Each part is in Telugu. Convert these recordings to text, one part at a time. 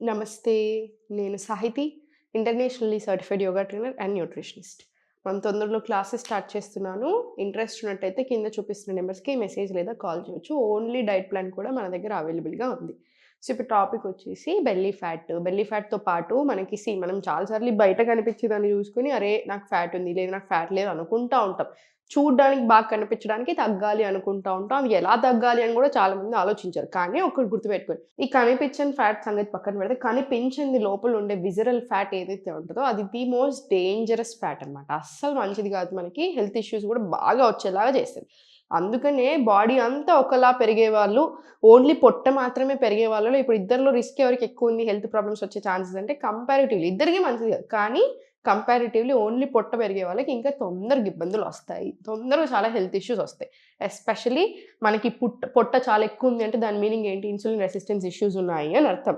నమస్తే. నేను Sahithi. Internationally certified yoga trainer and nutritionist. మనం తొందరలో క్లాసెస్ స్టార్ట్ చేస్తున్నాను. ఇంట్రెస్ట్ ఉన్నట్టయితే కింద చూపిస్తున్న నెంబర్స్‌కి మెసేజ్ లేదా కాల్ చేయొచ్చు. ఓన్లీ డైట్ ప్లాన్ కూడా మన దగ్గర అవైలబుల్‌గా ఉంది. సో, ఇప్పుడు టాపిక్ వచ్చేసి బెల్లీ ఫ్యాట్. బెల్లీ ఫ్యాట్‌తో పాటు మనకి మనం చాలా సార్లు బయట కనిపించేదాన్ని చూసుకొని, అరే! నాకు ఫ్యాట్ ఉంది, లేదు నాకు ఫ్యాట్ లేదు అనుకుంటా ఉంటాం. చూడ్డానికి బాగా కనిపించడానికి తగ్గాలి అనుకుంటా ఉంటాం. అవి ఎలా తగ్గాలి అని కూడా చాలామంది ఆలోచించరు. కానీ ఒకటి గుర్తుపెట్టుకోండి. ఈ కనిపించని ఫ్యాట్ సంగతి పక్కన పెడితే, కనిపించింది లోపల ఉండే విజరల్ ఫ్యాట్ ఏదైతే ఉంటదో అది ది మోస్ట్ డేంజరస్ ఫ్యాట్ అనమాట. అస్సలు మంచిది కాదు. మనకి హెల్త్ ఇష్యూస్ కూడా బాగా వచ్చేలాగా చేస్తది. అందుకనే బాడీ అంతా ఒకలా పెరిగేవాళ్ళు, ఓన్లీ పొట్ట మాత్రమే పెరిగే వాళ్ళలో ఇప్పుడు ఇద్దరిలో రిస్క్ ఎవరికి ఎక్కువ ఉంది హెల్త్ ప్రాబ్లమ్స్ వచ్చే ఛాన్సెస్ అంటే కంపారిటివ్‌లీ ఇద్దరికీ మంచిది కాదు. కానీ కంపారిటివ్‌లీ ఓన్లీ పొట్ట పెరిగే వాళ్ళకి ఇంకా తొందరగా ఇబ్బందులొస్తాయి. తొందరగా చాలా హెల్త్ ఇష్యూస్ ఒస్తాయి. ఎస్పెషల్లీ మనకి పొట్ట చాలా ఎక్కువుంది అంటే దాని మీనింగ్ ఏంటి? ఇన్సులిన్ రెసిస్టెన్స్ ఇష్యూస్ ఉన్నాయి అని అర్థం.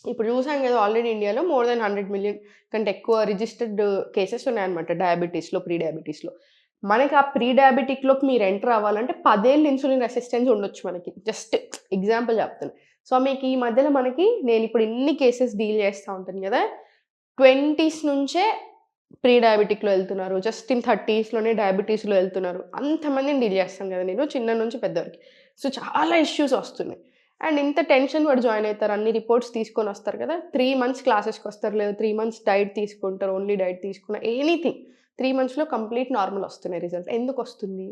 ఇప్పుడు చూసాం కదా ఆల్రెడీ ఇండియాలో మోర్ దాన్ 100 మిలియన్ కంటే ఎక్కువ రిజిస్టర్డ్ కేసెస్ ఉన్నాయన్నమాట డయాబెటిస్‌లో, ప్రీ డయాబెటిస్‌లో. మనకి ఆ ప్రీ డయాబెటిక్‌లోకి మీరు ఎంటర్ అవ్వాలంటే 10 ఏళ్ళు ఇన్సులిన్ రెసిస్టెన్స్ ఉండొచ్చు మనకి. జస్ట్ ఎగ్జాంపుల్ చెప్తున్నా. సో, మీకు ఈ మధ్యలో నేనిప్పుడు ఇన్ని కేసెస్ డీల్ చేస్తా ఉంటాను కదా! 20స్ నుంచే ప్రీ డయాబెటిక్‌లో ఎళ్తున్నారు. జస్ట్ ఇన్ 30స్‌లోనే డయాబెటిస్‌లో ఎళ్తున్నారు. అంతమందిని డీల్ చేస్తాను కదా నేను చిన్న నుంచి పెద్ద వరకి. సో, చాలా ఇష్యూస్ వస్తున్నాయి. అండ్ ఇంత టెన్షన్ పడి జాయిన్ అయితారు. అన్ని రిపోర్ట్స్ తీసుకొనొస్తారు కదా! 3 మంత్స్ క్లాసెస్‌కొస్తారు. లేదా 3 మంత్స్ డైట్ తీసుకుంటారు. ఓన్లీ డైట్ తీసుకున్న ఎనీథింగ్ 3 మంత్స్‌లో కంప్లీట్ నార్మల్ వస్తున్నాయి రిజల్ట్. ఎందుకొస్తుంది?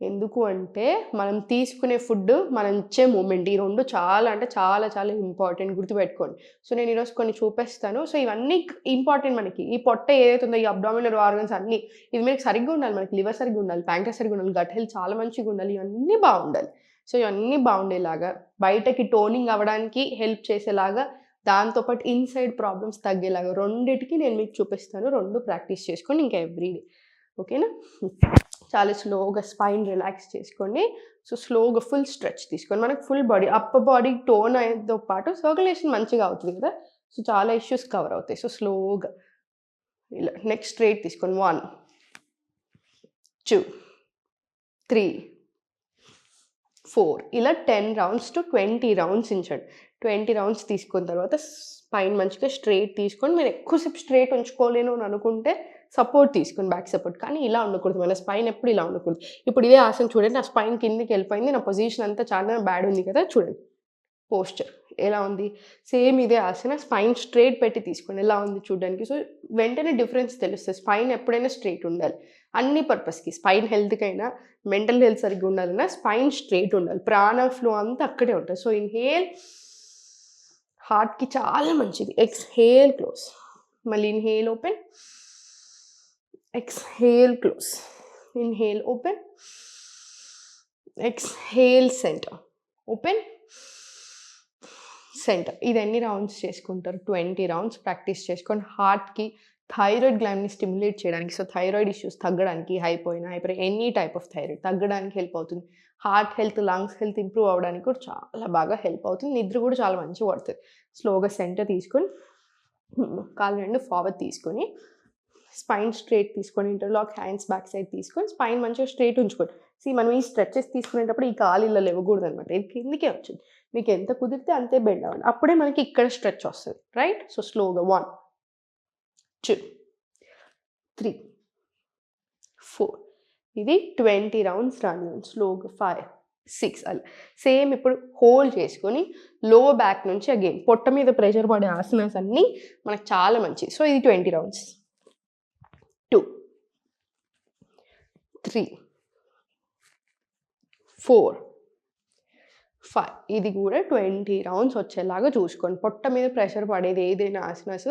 ఎందుకు అంటే, మనం తీసుకునే ఫుడ్, మనం ఇచ్చే మూవ్‌మెంట్. ఈ 2 చాలా అంటే చాలా చాలా ఇంపార్టెంట్ గుర్తుపెట్టుకోండి. సో, నేను ఈరోజు కొన్ని చూపిస్తాను. సో, ఇవన్నీ ఇంపార్టెంట్ మనకి. ఈ పొట్ట ఏదైతే ఉందో, ఈ అబ్డామినల్ ఆర్గన్స్ అన్నీ, ఇది మనకి సరిగ్గా ఉండాలి. మనకి లివర్ సరిగ్గా ఉండాలి, ప్యాంక్రియాస్ సరిగ్గా ఉండాలి, గట్ హెల్త్ చాలా మంచిగా ఉండాలి. ఇవన్నీ బావుండాలి. సో, ఇవన్నీ బావుండేలాగా, బయటకి టోనింగ్ అవ్వడానికి హెల్ప్ చేసేలాగా, దాంతో పాటు ఇన్‌సైడ్ ప్రాబ్లమ్స్ తగ్గేలాగా రెండిటికి నేను మీకు చూపిస్తాను. 2 ప్రాక్టీస్ చేసుకోండి ఇంకా ఎవ్రీడే. ఓకేనా? చాలా స్లోగా స్పైన్ రిలాక్స్ చేసుకోండి. సో, స్లోగా ఫుల్ స్ట్రెచ్ తీసుకోండి. మనకు full body, upper body tone అయ్యేతో పాటు సర్క్యులేషన్ మంచిగా అవుతది కదా! సో, చాలా ఇష్యూస్ కవర్ అవుతాయి. సో, స్లోగా ఇలా నెక్ స్ట్రెయిట్ తీసుకోండి. 1, 2, 3, 4 ఇలా 10 రౌండ్స్ టు 20 రౌండ్స్ ఇంచండి. 20 రౌండ్స్ తీసుకున్న తర్వాత స్పైన్ మంచిగా స్ట్రెయిట్ తీసుకొని, మీరు ఎక్కువసేపు స్ట్రెయిట్ ఉంచుకోలేను అని అనుకుంటే సపోర్ట్ తీసుకోండి, బ్యాక్ సపోర్ట్. కానీ ఇలా ఉండకూడదు. మన స్పైన్ ఎప్పుడు ఇలా ఉండకూడదు. ఇప్పుడు ఇదే ఆసనం చూడండి. నా స్పైన్ కిందకెళ్ళిపోయింది. నా పొజిషన్ అంతా చాలా బ్యాడ్ ఉంది కదా! చూడండి. పోస్చర్ ఎలా ఉంది? సేమ్ ఇదే ఆసన స్పైన్ స్ట్రెయిట్ పెట్టి తీసుకోండి. ఎలా ఉంది చూడడానికి? సో, వెంటనే డిఫరెన్స్ తెలుస్తది. స్పైన్ ఎప్పుడైనా స్ట్రెయిట్ ఉండాలి. అన్ని పర్పస్‌కి స్పైన్ హెల్త్‌కైనా, మెంటల్ హెల్త్ సరిగ్గా ఉండాలన్నా స్పైన్ స్ట్రెయిట్ ఉండాలి. ప్రాణ ఫ్లో అంతా అక్కడే ఉంటది. సో, ఇన్‌హేల్ హార్ట్‌కి చాలా మంచిది. Exhale close. మళ్ళీ inhale open. Exhale close. Inhale open. Exhale centre. Open. Centre. ఇది ఎన్ని రౌండ్స్ చేసుకుంటారు? 20 రౌండ్స్ ప్రాక్టీస్ చేసుకోండి. హార్ట్‌కి, థైరాయిడ్ గ్లాండ్‌ని స్టిమ్యులేట్ చేయడానికి, సో, థైరాయిడ్ ఇష్యూస్ తగ్గడానికి, hyper any type of thyroid తగ్గడానికి హెల్ప్ అవుతుంది. Heart health, lungs health improve అవ్వడానికి కూడా చాలా బాగా హెల్ప్ అవుతుంది. నిద్ర కూడా చాలా మంచిగా పడతది. స్లోగా సెంటర్ తీసుకొని, కాళ్ళు 2 ఫార్వర్డ్ తీసుకొని, స్పైన్ స్ట్రెయిట్ తీసుకొని, ఇంటర్లాక్ హ్యాండ్స్ బ్యాక్ సైడ్ తీసుకొని, స్పైన్ మంచిగా స్ట్రెయిట్ ఉంచుకోండి. మనం ఈ స్ట్రెచెస్ తీసుకునేటప్పుడు ఈ కాలు ఇలా లేవకూడదనమాట. ఇది కిందకే వచ్చింది. మీకు ఎంత కుదిరితే అంతే బెండ్ అవ్వండి. అప్పుడే మనకి ఇక్కడ స్ట్రెచ్ వస్తది. రైట్? సో, స్లోగా 1, 2, 3, 4 ఇది 20 రౌండ్స్ రానివ్వండి. స్లోగా 5, 6 అలా. సేమ్ ఇప్పుడు హోల్డ్ చేసుకొని లో బ్యాక్ నుంచి అగైన్ పొట్ట మీద ప్రెషర్ పడే ఆసనాస్ అన్నీ మనకు చాలా మంచిది. సో, ఇది 20 రౌండ్స్. 2, 3, 4, 5 ఇది కూడా 20 రౌండ్స్ వచ్చేలాగా చూసుకోండి. పొట్ట మీద ప్రెషర్ పడేది ఏదైనా ఆసనాస్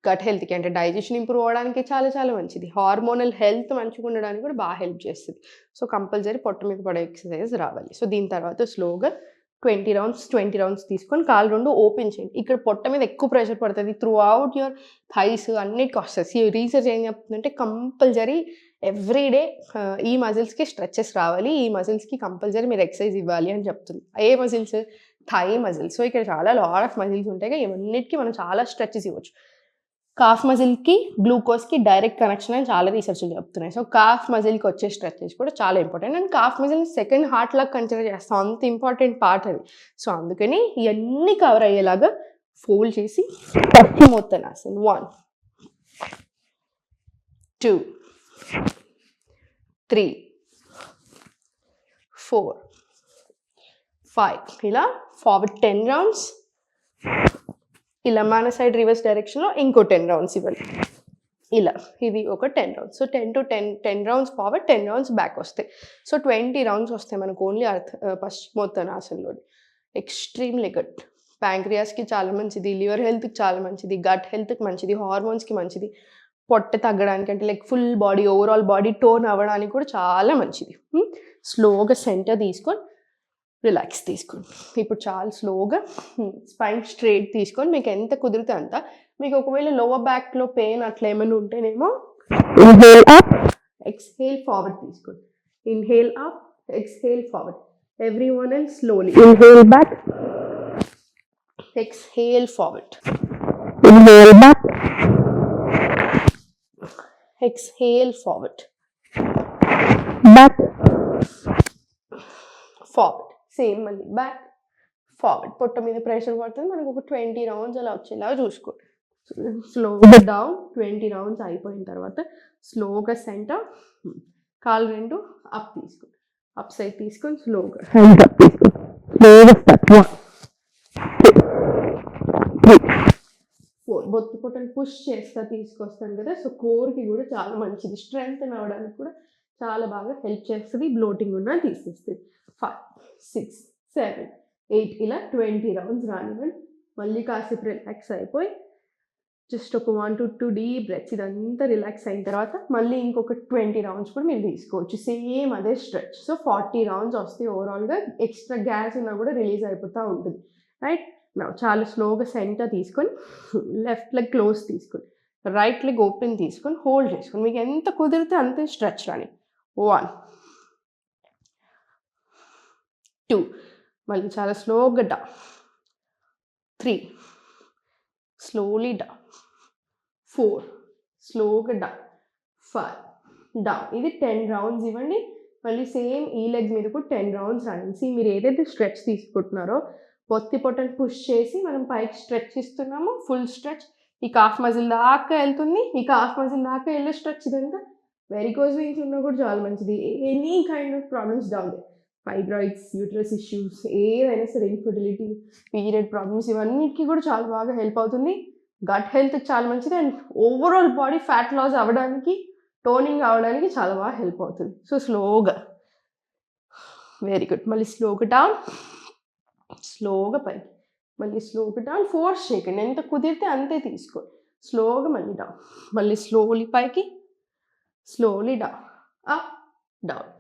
గట్ హెల్త్‌కి అంటే డైజెషన్ ఇంప్రూవ్ అవ్వడానికి చాలా చాలా మంచిది. హార్మోనల్ హెల్త్ మంచిగా ఉండడానికి కూడా బాగా హెల్ప్ చేస్తది. సో, కంపల్సరీ పొట్ట మీద పడే ఎక్సర్‌సైజెస్ రావాలి. సో, దీని తర్వాత స్లోగా 20 రౌండ్స్ తీసుకొని కాళ్ళు 2 ఓపెన్ చేయండి. ఇక్కడ పొట్ట మీద ఎక్కువ ప్రెషర్ పడతది. త్రూ ఔట్ యువర్ థైస్ అన్నిటికి వస్తది. రీసెర్చ్ ఏం చెప్తుందంటే కంపల్సరీ ఎవ్రీ డే ఈ మజిల్స్‌కి స్ట్రెచెస్ రావాలి. ఈ మజిల్స్‌కి కంపల్సరీ మీరు ఎక్సర్సైజ్ ఇవ్వాలి అని చెప్తుంది. ఏ మజిల్స్? Thigh muscles. సో, ఇక్కడ చాలా లాట్ ఆఫ్ మజిల్స్ ఉంటాయి. ఇవన్నిటికి మనం చాలా స్ట్రెచెస్ ఇవ్వచ్చు. కాఫ్ మజిల్‌కి, గ్లూకోజ్‌కి డైరెక్ట్ కనెక్షన్ అని చాలా రీసెర్చ్‌లు చెప్తున్నాయి. సో, కాఫ్ మజిల్‌కి వచ్చే స్ట్రెచెస్ కూడా చాలా ఇంపార్టెంట్. అండ్ కాఫ్ మజిల్‌ని సెకండ్ హార్ట్ లాగా కన్సిడర్ చేస్తాం. అంత ఇంపార్టెంట్ పార్ట్ అది. సో, అందుకని ఇయన్నీ కవర్ అయ్యేలాగా ఫోల్డ్ చేసి పశ్చిమోత్తనాసన్ 1 2 3 4 5 ఇలా ఫార్వర్డ్ 10 రౌండ్స్, ఇలా మన సైడ్ రివర్స్ డైరెక్షన్లో ఇంకో 10 రౌండ్స్ ఇవ్వాలి. ఇలా ఇది ఒక 10 rounds. So 10 rounds forward, 10 rounds back వస్తాయి. సో 20 రౌండ్స్ వస్తాయి మనకు ఓన్లీ పశ్చిమోత్తనాసనలోని. Extremely good. ప్యాంక్రియాస్కి చాలా మంచిది, లివర్ హెల్త్కి చాలా మంచిది, గట్ హెల్త్కి మంచిది, హార్మోన్స్కి మంచిది, పొట్ట తగ్గడానికి అంటే like full body overall body tone అవ్వడానికి కూడా చాలా మంచిది. స్లోగా సెంటర్ తీసుకొని రిలాక్స్ తీసుకోండి. ఇప్పుడు చాలా స్లోగా స్పైన్ స్ట్రైట్ తీసుకొని మీకు ఎంత కుదిరితే అంత. మీకు ఒకవేళ లోవర్ బ్యాక్లో పెయిన్ అట్లా ఏమైనా ఉంటేనేమో ఇన్హేల్ అప్, ఎక్స్హేల్ ఫార్వర్డ్ తీసుకోండి. Inhale up, exhale forward. Everyone else slowly. Inhale back, exhale forward. Inhale back, exhale forward, back forward. Same మళ్ళీ బ్యాక్ ఫార్వర్డ్. పొట్ట మీద ప్రెషర్ పడుతుంది. మనకు ఒక 20 రౌండ్స్ అలా వచ్చేలా చూసుకోండి. స్లోగా డౌన్. 20 రౌండ్స్ అయిపోయిన తర్వాత స్లోగా సెంటర్, కాలు రెండు అప్ తీసుకోండి, అప్ సైడ్ తీసుకొని స్లోగా హ్యాండ్స్ అప్ తీసుకోండి. స్లోగా స్టార్ట్ 1 2 3 4. బొత్తి పొట్టని పుష్ చేస్తా తీసుకొస్తాను కదా, సో కోర్కి కూడా చాలా మంచిది. స్ట్రెంగ్త్ అవ్వడానికి కూడా చాలా బాగా హెల్ప్ చేస్తుంది. బ్లోటింగ్ ఉన్న తీసేస్తుంది. 5 6 7 8 ఇలా 20 రౌండ్స్ రానివ్వండి. మళ్ళీ కాసేపు రిలాక్స్ అయిపోయి జస్ట్ ఒక 1 to 2 డీప్ బ్రెత్స్. ఇదంతా రిలాక్స్ అయిన తర్వాత మళ్ళీ ఇంకొక 20 రౌండ్స్ కూడా మీరు తీసుకోవచ్చు. సేమ్ అదే స్ట్రెచ్. సో 40 రౌండ్స్ వస్తాయి ఓవరాల్గా. ఎక్స్ట్రా గ్యాస్ ఉన్నా కూడా రిలీజ్ అయిపోతూ ఉంటుంది. రైట్ నా చాలా స్లోగా సెంటర్ తీసుకొని లెఫ్ట్ లెగ్ క్లోజ్ తీసుకొని రైట్ లెగ్ ఓపెన్ తీసుకొని హోల్డ్ చేసుకొని మీకు ఎంత కుదిరితే అంతే స్ట్రెచ్ రాని. 1 2 మళ్ళీ చాలా స్లోగా డౌన్. 3 slowly down. 4 స్లోగా డౌన్. 5 డౌన్. ఇది 10 రౌండ్స్ ఇవ్వండి. మళ్ళీ సేమ్ ఈ లెగ్ మీద కూడా 10 రౌండ్స్ రాయండి. మీరు ఏదైతే స్ట్రెచ్ తీసుకుంటున్నారో పొత్తి పొట్టని పుష్ చేసి మనం పైకి స్ట్రెచ్ ఇస్తున్నాము. ఫుల్ స్ట్రెచ్ ఈ కాఫ్ మజిల్ దాకా వెళ్తుంది. ఈ కాఫ్ మజిల్ దాకా వెళ్ళే స్ట్రెచ్ ఇదంతా వెరికోజ్ వెయిన్స్ ఉన్నా కూడా చాలా మంచిది. Any kind of problems down, fibroids, uterus issues, ఏదైనా సరే, ఇన్ఫర్టిలిటీ, పీరియడ్ ప్రాబ్లమ్స్, ఇవన్నిటికీ కూడా చాలా బాగా హెల్ప్ అవుతుంది. గట్ హెల్త్కి చాలా మంచిది. And overall body fat loss అవ్వడానికి, టోనింగ్ అవ్వడానికి చాలా బాగా హెల్ప్ అవుతుంది. సో స్లోగా, వెరీ గుడ్. మళ్ళీ స్లోగా డౌన్, స్లోగా పైకి, మళ్ళీ స్లోగా డౌన్. ఫోర్స్ చేయకండి, ఎంత కుదిరితే అంతే తీసుకోండి. స్లోగా మళ్ళీ డౌన్, మళ్ళీ స్లోలీ పైకి, slowly down, up down.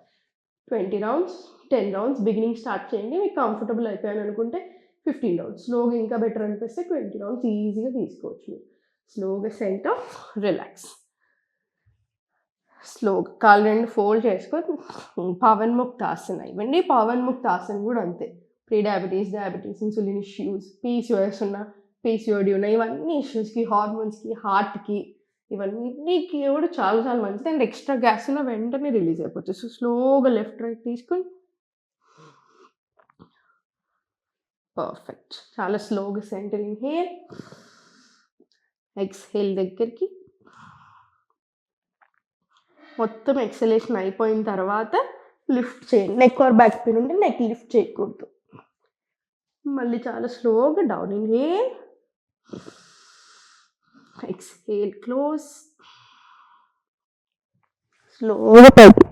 20 rounds, 10 rounds beginning start చేయండి. మీకు కంఫర్టబుల్ అయిపోయాను అనుకుంటే 15 రౌండ్స్, స్లోగా ఇంకా బెటర్ అనిపిస్తే 20 రౌండ్స్ ఈజీగా తీసుకోవచ్చు మీరు. స్లోగా సెంటర్, రిలాక్స్. స్లోగా కాలు రెండు ఫోల్డ్ చేసుకొని పవన్ ముక్తాసన ఇవ్వండి. పవన్ ముక్తాసన కూడా అంతే. Pre diabetes, diabetes, insulin issues, PCOS ఉన్న, పీసీఓడి ఉన్న, ఇవన్నీ ఇష్యూస్కి, హార్మోన్స్కి, హార్ట్కి, ఇవన్నీకి కూడా చాలా చాలా మంచిది. అండ్ ఎక్స్ట్రా గ్యాస్ ఉన్న వెంటనే రిలీజ్ అయిపోతుంది. సో స్లోగా లెఫ్ట్ రైట్ తీసుకొని పర్ఫెక్ట్. చాలా స్లోగా సెంటర్ ఇన్హేల్, ఎక్స్హేల్ దగ్గరికి. మొత్తం ఎక్సలేషన్ అయిపోయిన తర్వాత లిఫ్ట్ చేయండి. నెక్ ఆర్ బ్యాక్ పెయిన్ ఉంటే నెక్ లిఫ్ట్ చేయకూడదు. మళ్ళీ చాలా స్లోగా డౌన్. ఇన్హేల్, ఎక్స్హేల్, క్లోజ్, స్లోగా పైకి,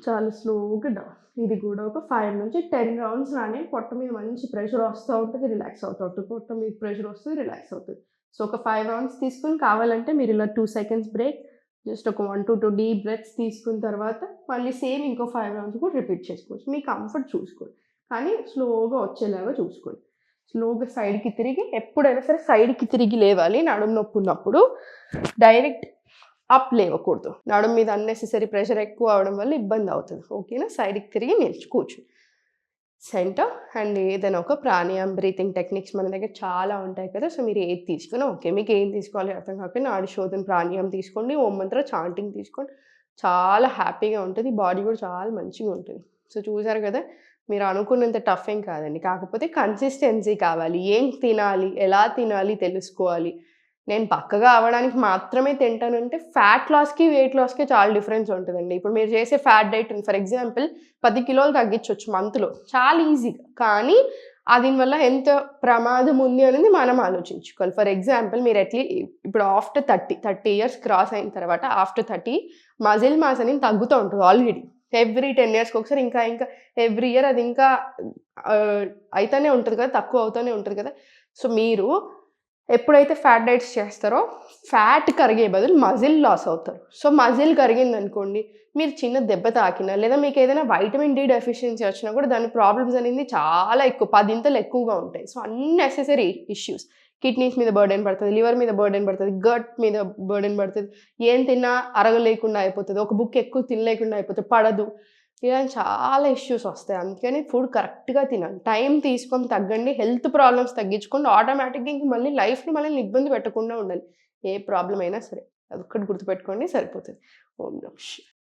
చాలా స్లోగా డౌన్. ఇది కూడా ఒక 5 నుంచి 10 రౌండ్స్ రాని. పొట్ట మీద మంచి ప్రెషర్ వస్తూ ఉంటుంది, రిలాక్స్ అవుతూ ఉంటుంది. పొట్ట మీద ప్రెషర్ వస్తుంది, రిలాక్స్ అవుతుంది. సో ఒక 5 రౌండ్స్ తీసుకుని కావాలంటే మీరు ఇలా 2 seconds బ్రేక్, జస్ట్ ఒక 1 to 2 డీప్ బ్రెత్స్ తీసుకున్న తర్వాత మళ్ళీ సేమ్ ఇంకో 5 రౌండ్స్ కూడా రిపీట్ చేసుకోవచ్చు. మీ కంఫర్ట్ చూసుకోండి, కానీ స్లోగా వచ్చేలాగా చూసుకోండి. స్లోగా సైడ్కి తిరిగి, ఎప్పుడైనా సరే సైడ్కి తిరిగి లేవాలి. నడుము నొప్పి ఉన్నప్పుడు డైరెక్ట్ అప్ లేవకూడదు. నడుము మీద అన్నెసెసరీ ప్రెషర్ ఎక్కువ అవడం వల్ల ఇబ్బంది అవుతుంది. ఓకేనా? సైడ్కి తిరిగి కూర్చో సెంటర్. అండ్ ఏదైనా ఒక ప్రాణాయామం, బ్రీతింగ్ టెక్నిక్స్ మన దగ్గర చాలా ఉంటాయి కదా. సో మీరు ఏది తీసుకున్నా ఓకే. మీకు ఏం తీసుకోవాలి అర్థం కాకపోయినా నాడి శోధన ప్రాణాయామం తీసుకోండి, ఓం మంత్ర చాంటింగ్ తీసుకోండి. చాలా హ్యాపీగా ఉంటుంది, బాడీ కూడా చాలా మంచిగా ఉంటుంది. సో చూసారు కదా, మీరు అనుకున్నంత టఫ్ ఏం కాదండి. కాకపోతే కన్సిస్టెన్సీ కావాలి. ఏం తినాలి, ఎలా తినాలి తెలుసుకోవాలి. నేను బక్కగా అవ్వడానికి మాత్రమే తింటానంటే ఫ్యాట్ లాస్‌కి, వెయిట్ లాస్‌కి చాలా డిఫరెన్స్ ఉంటదండి. ఇప్పుడు మీరు చేసే ఫ్యాట్ డైట్ ఫర్ ఎగ్జాంపుల్ 10 కిలోలు తగ్గించొచ్చు మంత్‌లో చాలా ఈజీగా. కానీ దీనివల్ల ఎంత ప్రమాదం ఉంది అనేది మనం ఆలోచించుకోవాలి. ఫర్ ఎగ్జాంపుల్ మీరు ఇప్పుడు ఆఫ్టర్ 30 ఇయర్స్ క్రాస్ అయిన తర్వాత ఆఫ్టర్ 30 మజిల్ మాస్ అనేది తగ్గుతూ ఉంటది ఆల్రెడీ. ఎవ్రీ 10 ఇయర్స్‌కి ఒకసారి ఇంకా ఎవ్రీ ఇయర్ అది ఇంకా అయితేనే ఉంటది కదా! తక్కువ అవుతూనే ఉంటది కదా! సో మీరు ఎప్పుడైతే ఫ్యాట్ డైట్స్ చేస్తారో ఫ్యాట్ కరిగే బదులు మజిల్ లాస్ అవుతారు. సో మజిల్ కరిగిందనుకోండి, మీరు చిన్న దెబ్బ తాకినా లేదా మీకు ఏదైనా వైటమిన్ డి డెఫిషియన్సీ వచ్చినా కూడా దాని ప్రాబ్లమ్స్ అనేది చాలా ఎక్కువ 10 ఎక్కువగా ఉంటాయి. సో అన్నెసెసరీ ఇష్యూస్ కిడ్నీస్ మీద బర్డెన్ పడతది, లివర్ మీద బర్డెన్ పడతది, గట్ మీద బర్డెన్ పడతది. ఏం తిన్నా అరగలేకుండా అయిపోతది. ఒక బుక్ ఎక్కువ తినలేకుండా అయిపోతది. పడదు. ఇలా చాలా ఇష్యూస్ వస్తాయి. అందుకని ఫుడ్ కరెక్ట్‌గా తినాలి. టైం తీసుకొని తగ్గండి. హెల్త్ ప్రాబ్లమ్స్ తగ్గించుకోండి. ఆటోమేటిక్‌గా ఇంక మళ్ళీ లైఫ్‌లో మనల్ని ఇబ్బంది పెట్టకుండా ఉండాలి. ఏ ప్రాబ్లమ్ అయినా సరే. అదొక్కటి గుర్తుపెట్టుకోండి సరిపోతది. ఓం నమః శివాయ.